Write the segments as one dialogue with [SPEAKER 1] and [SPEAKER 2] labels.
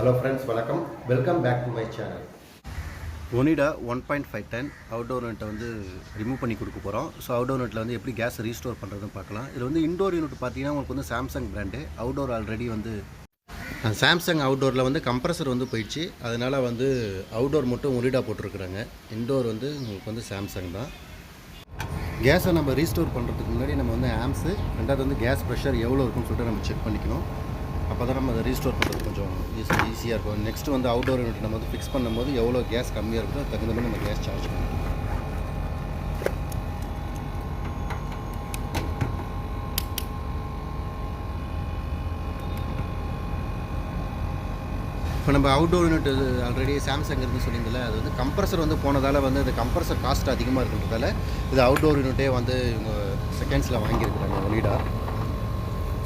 [SPEAKER 1] Hello friends, welcome back to my channel. Onida 1.5 ton outdoor யூனிட்டை வந்து remove பண்ணி கொடுக்க போகிறோம். ஸோ அவுட்டோர் யூனிட்டில் வந்து எப்படி கேஸ் ரீஸ்டோர் பண்ணுறதுன்னு பார்க்கலாம். இதில் வந்து இன்டோர் யூனிட் பார்த்தீங்கன்னா உங்களுக்கு வந்து சாம்சங் பிராண்டு. அவுட்டோர் ஆல்ரெடி வந்து சாம்சங் அவுட்டோரில் வந்து கம்ப்ரஸர் வந்து போயிடுச்சு. அதனால் வந்து அவுட்டோர் மட்டும் ஒனிடா போட்டிருக்குறாங்க. இன்டோர் வந்து உங்களுக்கு வந்து சாம்சங் தான். கேஸை நம்ம ரீஸ்டோர் பண்ணுறதுக்கு முன்னாடி நம்ம வந்து ஆம்ஸு, ரெண்டாவது வந்து கேஸ் ப்ரெஷர் எவ்வளோ இருக்குன்னு சொல்லிட்டு நம்ம செக் பண்ணிக்கணும். அப்போ தான் நம்ம அதை ரீஸ்டோர் பண்ணுறது கொஞ்சம் ஈஸியாக இருக்கும். நெக்ஸ்ட்டு வந்து அவுட்டோர் யூனிட் நம்ம வந்து ஃபிக்ஸ் பண்ணும்போது எவ்வளோ கேஸ் கம்மியாக இருக்குதோ அதுக்கு தகுந்த மாதிரி நம்ம கேஸ் சார்ஜ் பண்ணணும். இப்போ நம்ம அவுட்டோர் யூனிட் ஆல்ரெடி சாம்சங் இருந்து சொன்னீங்கல்ல, அது வந்து கம்ப்ரஸர் வந்து போனதால் வந்து அந்த கம்ப்ரஸர் காஸ்ட் அதிகமாக இருக்கிறதால இது அவுட்டோர் யூனிட்டே வந்து இவங்க செகண்ட்ஸில் வாங்கியிருக்கிறாங்க ஒனிடா.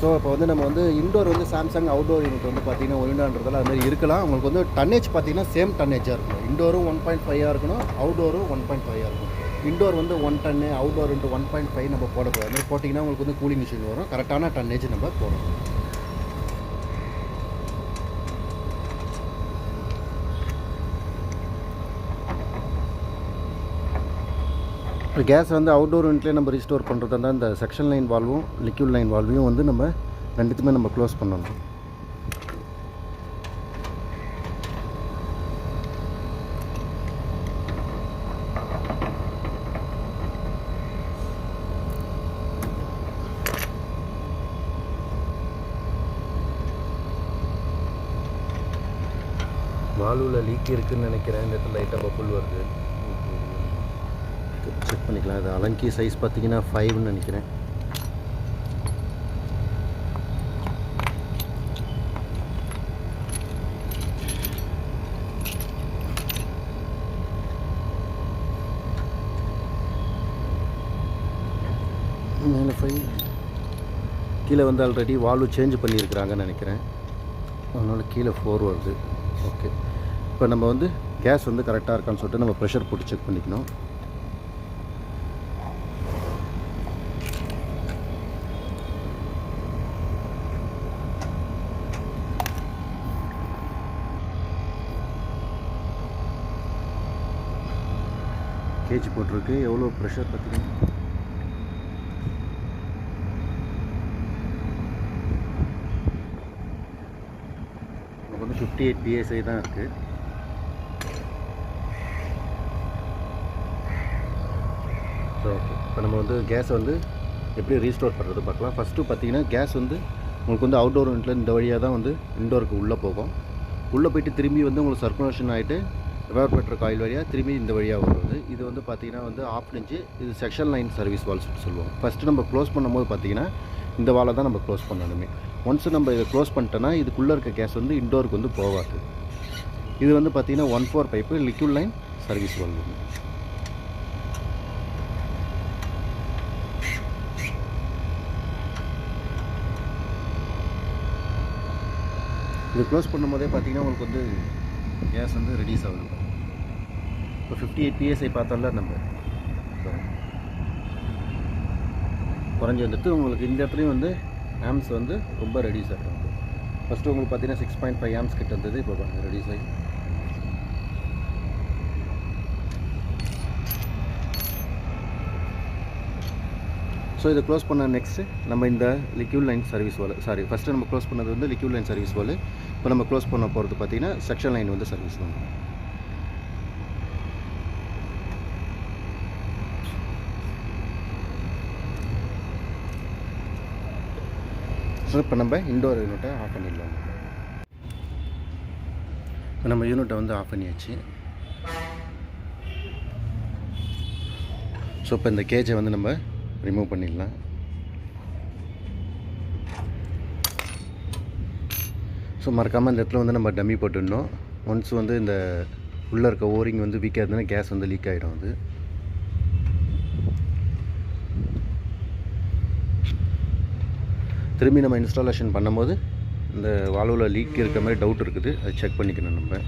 [SPEAKER 1] ஸோ இப்போ வந்து நம்ம வந்து இன்டோர் வந்து சாம்சங், அவுட்டோர் யூனிட் வந்து பார்த்திங்கன்னா ஒனிடான்றதால அது மாதிரி இருக்கலாம். உங்களுக்கு வந்து டன்னேஜ் பார்த்திங்கன்னா சேம் டன்னேஜாக இருக்கணும். இண்டோரும் 1.5 இருக்கணும், அவுட்டோரும் 1.5 இருக்கும். இண்டோர் வந்து 1 டன்னு, அவுட்டோர் 1.5 நம்ம போடக்கூடாது. அது மாதிரி போட்டிங்கன்னா உங்களுக்கு வந்து கூலிங் மிஷின் வரும். கரெக்டான டன்னேஜ் நம்ம போடணும். இப்போ கேஸ் வந்து அவுட்டோர் யூனிட்லேயே நம்ம ரீஸ்டோர் பண்ணுறதா இருந்தால் இந்த செக்ஷன் லைன் வால்வும் லிக்யூட் லைன் வால்வையும் வந்து நம்ம ரெண்டுத்துமே நம்ம க்ளோஸ் பண்ணணும். வால்வில் லீக் இருக்குதுன்னு நினைக்கிறேன். இந்த இடத்துல லைட்டாக பப்புள் வருது. செக் பண்ணிக்கலாம். இது அலங்கி சைஸ் பார்த்தீங்கன்னா 5ன்னு நினைக்கிறேன். மேலே 5, கீழே வந்து ஆல்ரெடி வால்வு சேஞ்ச் பண்ணியிருக்கிறாங்கன்னு நினைக்கிறேன். அதனால் கீழே 4 வருது. ஓகே, இப்போ நம்ம வந்து கேஸ் வந்து கரெக்டாக இருக்கான்னு சொல்லிட்டு நம்ம ப்ரெஷர் போட்டு செக் பண்ணிக்கணும். கேஜ் போட்டிருக்கு. எவ்வளோ ப்ரெஷர் பார்த்தீங்கன்னா நமக்கு வந்து 58 PSI தான் இருக்குது. ஸோ ஓகே, இப்போ நம்ம வந்து கேஸை வந்து எப்படி ரீஸ்டோர் பண்ணுறது பார்க்கலாம். ஃபஸ்ட்டு பார்த்தீங்கன்னா கேஸ் வந்து உங்களுக்கு வந்து அவுட்டோர் யூனிட்டில் இந்த வழியாக தான் வந்து இன்டோருக்கு உள்ளே போகும். உள்ளே போயிட்டு திரும்பி வந்து உங்களுக்கு சர்க்குலேஷன் ஆகிட்டு எவாபரேட்டர் காயில் வழியாக திரும்பி இந்த வழியாக வருது. இது வந்து பார்த்திங்கன்னா வந்து 1/2 இன்ச்சு. இது செக்ஷன் லைன் சர்வீஸ் வால்ஸ் சொல்லுவோம். ஃபஸ்ட்டு நம்ம க்ளோஸ் பண்ணும்போது பார்த்திங்கன்னா இந்த வாலை தான் நம்ம க்ளோஸ் பண்ணணுமே. ஒன்ஸ் நம்ம இதை க்ளோஸ் பண்ணிட்டோன்னா இதுக்குள்ளே இருக்க கேஸ் வந்து இன்டோருக்கு வந்து போகாது. இது வந்து பார்த்திங்கன்னா 1/4 pipe liquid line service valve. இது க்ளோஸ் பண்ணும்போதே பார்த்திங்கன்னா உங்களுக்கு வந்து கேஸ் வந்து ரெடியூஸ் ஆகுது. இப்போ 58 PSI பார்த்தோம்ல நம்ம குறைஞ்சி வந்துட்டு உங்களுக்கு இந்த இடத்துலையும் வந்து ஆம்ஸ் வந்து ரொம்ப ரெடியூஸ் ஆகிடும். ஃபஸ்ட்டு உங்களுக்கு பார்த்தீங்கன்னா 6.5 ஆம்ஸ் கிட்ட இருந்தது. இப்போ ரெடியூஸ் ஆகி ஸோ இதை க்ளோஸ் பண்ண நெக்ஸ்ட்டு நம்ம இந்த லிக்யூட் லைன் சர்வீஸ் வால், ஃபஸ்ட்டு நம்ம க்ளோஸ் பண்ணது வந்து லிக்யூட் லைன் சர்வீஸ் வால். இப்போ நம்ம க்ளோஸ் பண்ண போகிறது பார்த்திங்கன்னா செக்ஷன் லைன் வந்து சர்வீஸ் வால். ஸோ இப்போ நம்ம இன்டோர் யூனிட்டை ஆஃப் பண்ணிடலாம். இப்போ நம்ம யூனிட்டை வந்து ஆஃப் பண்ணியாச்சு. ஸோ இப்போ இந்த கேஜை வந்து நம்ம ரிமூவ் பண்ணிடலாம். ஸோ மறக்காமல் இந்த இடத்துல வந்து நம்ம டம்மி போட்டுடணும். ஒன்ஸ் வந்து இந்த உள்ளே இருக்க ஓரிங் வந்து வீக்காக இருந்ததுன்னா கேஸ் வந்து லீக் ஆகிடும். அது திரும்பி நம்ம இன்ஸ்டாலேஷன் பண்ணும்போது இந்த வால்வில் லீக் இருக்கிற மாதிரி டவுட் இருக்குது, அது செக் பண்ணிக்கணும் நம்ம.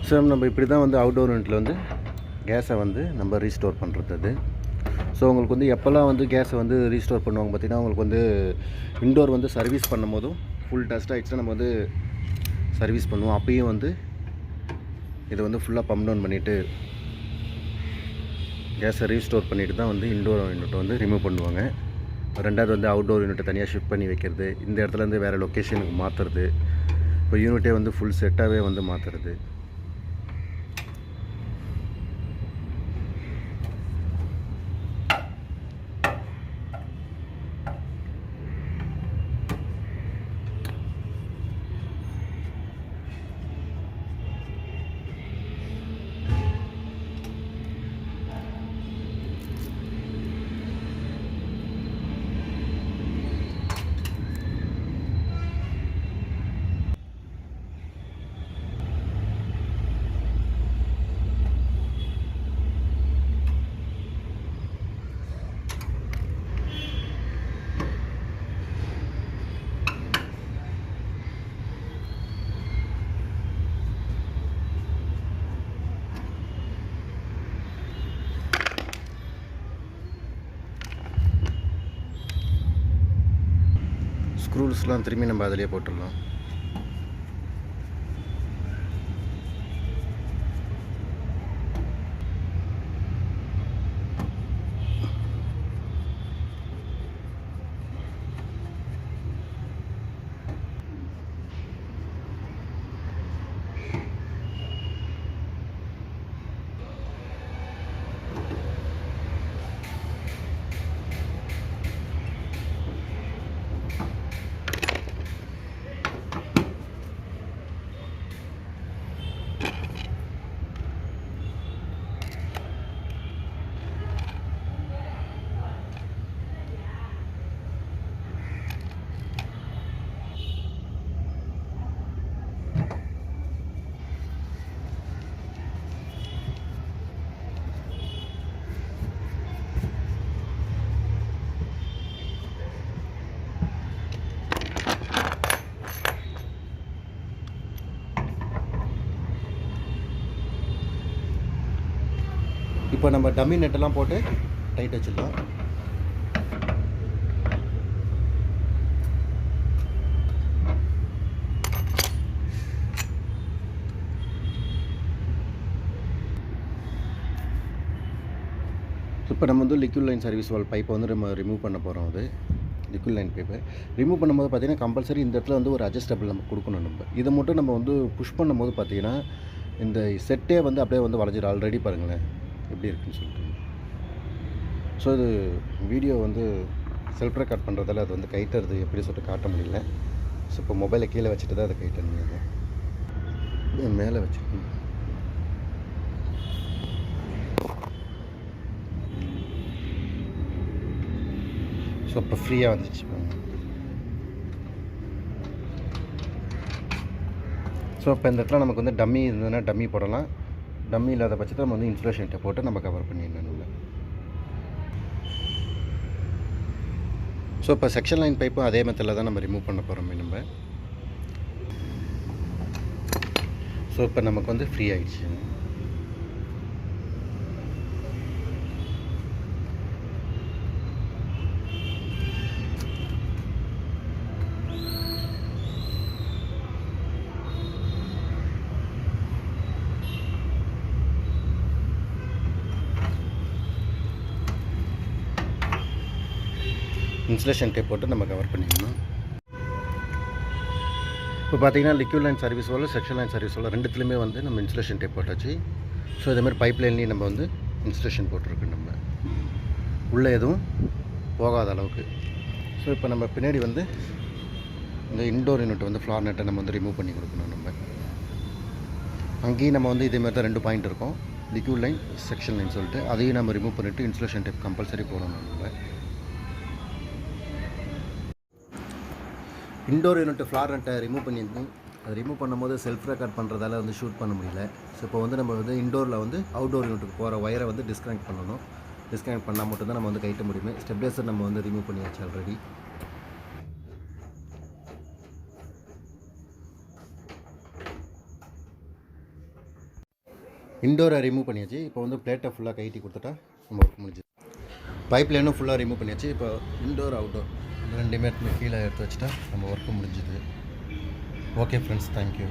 [SPEAKER 1] ஸோ நம்ம இப்படி தான் வந்து அவுட்டோர் யூனிட்டில் வந்து கேஸை வந்து நம்ம ரீஸ்டோர் பண்ணுறது அது. ஸோ உங்களுக்கு வந்து எப்போல்லாம் வந்து கேஸை வந்து ரீஸ்டோர் பண்ணுவாங்க பார்த்திங்கன்னா, உங்களுக்கு வந்து இன்டோர் வந்து சர்வீஸ் பண்ணும் போதும் ஃபுல் டஸ்ட் ஆகிடுச்சுன்னா நம்ம வந்து சர்வீஸ் பண்ணுவோம். அப்பயும் வந்து இதை வந்து ஃபுல்லாக பம்ப் டவுன் பண்ணிவிட்டு கேஸை ரீஸ்டோர் பண்ணிவிட்டு தான் வந்து இன்டோர் யூனிட்டை வந்து ரிமூவ் பண்ணுவாங்க. ரெண்டாவது வந்து அவுட்டோர் யூனிட்டை தனியாக ஷிஃப்ட் பண்ணி வைக்கிறது, இந்த இடத்துலேருந்து வேறு லொக்கேஷனுக்கு மாற்றுறது, இப்போ யூனிட்டே வந்து ஃபுல் செட்டாகவே வந்து மாற்றுறது. ஸ்க்ரூஸ்லாம் திரும்பி நம்ம அதிலே போட்டுடலாம். இப்போ நம்ம டம்மி நெட்டெல்லாம் போட்டு டைட் வச்சிடலாம். இப்போ நம்ம வந்து லிக்விட் லைன் சர்வீஸ் வால் பைப்பை வந்து நம்ம ரிமூவ் பண்ண போகிறோம். அது லிக்விட் லைன் பைப்பை ரிமூவ் பண்ணும்போது பார்த்திங்கன்னா கம்பல்சரி இந்த இடத்துல வந்து ஒரு அட்ஜஸ்டபிள் நம்ம கொடுக்கணும். நம்ம இதை மட்டும் நம்ம வந்து புஷ் பண்ணும்போது பார்த்திங்கன்னா இந்த செட்டே வந்து அப்படியே வந்து வளைஞ்சிடும். ஆல்ரெடி பாருங்களேன் எப்படி இருக்குன்னு சொல்லிட்டு. ஸோ இது வீடியோ வந்து செல்ஃப் ரெக்கார்ட் பண்ணுறதால அது வந்து கைட்டுறது எப்படி சொல்லிட்டு காட்ட முடியல. ஸோ இப்போ மொபைலை கீழே வச்சுட்டு தான் அதை கைட்ட முடியாது, மேலே வச்சுக்கணும். ஸோ இப்போ ஃப்ரீயாக வந்துச்சு. ஸோ இப்போ இந்த இடத்துல நமக்கு வந்து டம்மி இருந்ததுன்னா டம்மி போடலாம். டம்மி இல்லாத பட்சத்தில் நம்ம வந்து இன்சுலேஷன் டேப் போட்டு நம்ம கவர் பண்ணிடணும். ஸோ இப்போ செக்ஷன் லைன் பைப்பும் அதே மெத்தடில் தான் நம்ம ரிமூவ் பண்ண போகிறோமே நம்ம. ஸோ இப்போ நமக்கு வந்து ஃப்ரீ ஆகிடுச்சு. இன்சுலேஷன் டேப் போட்டு நம்ம கவர் பண்ணிடணும். இப்போ பார்த்தீங்கன்னா லிக்விட் லைன் சர்வீஸ் வால், செக்ஷன் லைன் சர்வீஸ் வால் ரெண்டுத்துலையுமே வந்து நம்ம இன்சுலேஷன் டேப் போட்டாச்சு. ஸோ இதேமாதிரி பைப் லைன்லேயும் நம்ம வந்து இன்சுலேஷன் போட்டிருக்கோம் நம்ம, உள்ளே எதுவும் போகாத அளவுக்கு. ஸோ இப்போ நம்ம பின்னாடி வந்து இந்த இன்டோர் யூனிட் வந்து ஃப்ளார் நெட்டை நம்ம வந்து ரிமூவ் பண்ணி கொடுக்கணும். நம்ம அங்கேயும் நம்ம வந்து இதேமாதிரி தான் 2 பாயிண்ட் இருக்கும், லிக்விட் லைன் செக்ஷன் லைன் சொல்லிட்டு. அதையும் நம்ம ரிமூவ் பண்ணிவிட்டு இன்சுலேஷன் டேப் கம்பல்சரி போடணும். நம்ம இன்டோர் யூனிட் ஃப்ளார் நெட்டை ரிமூவ் பண்ணியிருந்தோம். அது ரிமூவ் பண்ணும்போது செல்ஃப் ரெக்கார்ட் பண்ணுறதால வந்து ஷூட் பண்ண முடியல. ஸோ இப்போ வந்து நம்ம வந்து இன்டோரில் வந்து அவுட்டோர் யூனிட்டுக்கு போகிற ஒயரை வந்து டிஸ்கனெக்ட் பண்ணணும். டிஸ்கனெக்ட் பண்ணால் மட்டும்தான் நம்ம வந்து கைட்ட முடியுமே. ஸ்டெபிலைசர் நம்ம வந்து ரிமூவ் பண்ணியாச்சு ஆல்ரெடி. இன்டோரை ரிமூவ் பண்ணியாச்சு. இப்போ வந்து பிளேட்டை ஃபுல்லாக கைட்டி கொடுத்துட்டா நம்ம ஒர்க் முடிஞ்சுது. பைப் லைனும் ஃபுல்லாக ரிமூவ் பண்ணியாச்சு. இப்போ இன்டோர் அவுட்டோர் ரெண்டுமே கீழே எடுத்து வச்சுட்டா நம்ம ஒர்க்கு முடிஞ்சுது. Okay friends, thank you.